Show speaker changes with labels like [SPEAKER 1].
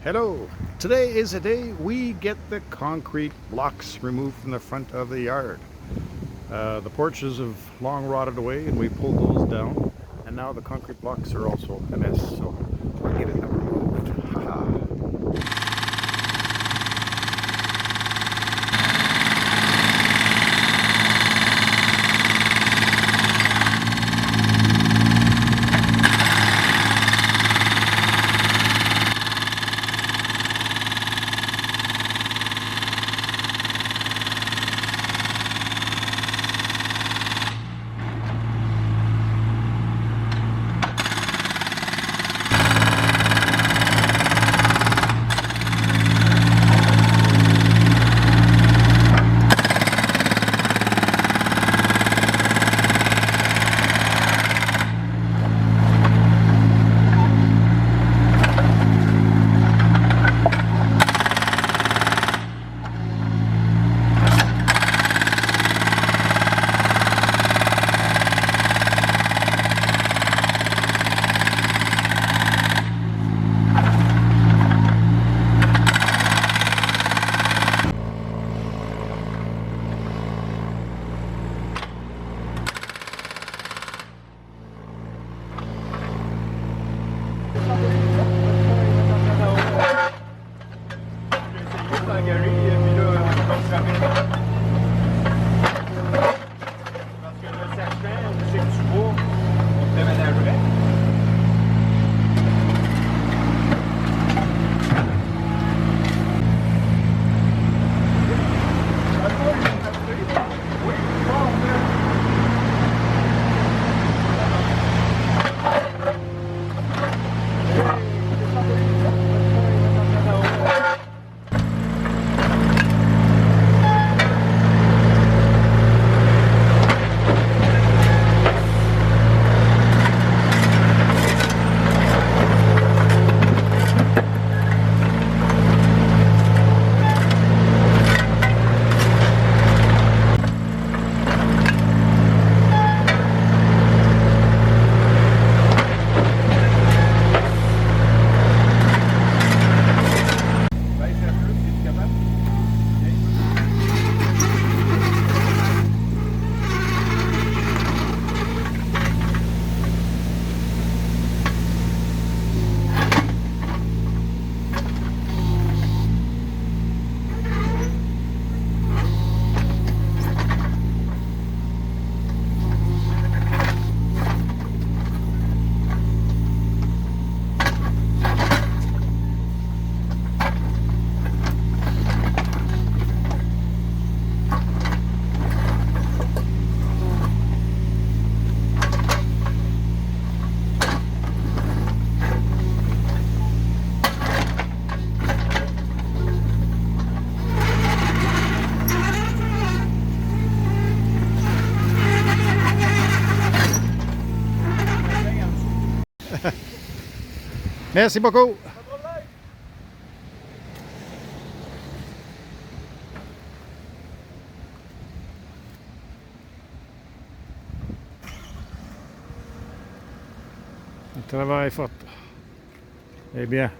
[SPEAKER 1] Hello! Today is a day we get the concrete blocks removed from the front of the yard. The porches have long rotted away and we pulled those down, and now the concrete blocks are also a mess, so we're getting them removed. Haha. Merci beaucoup! Il travail fatto. Eh bien.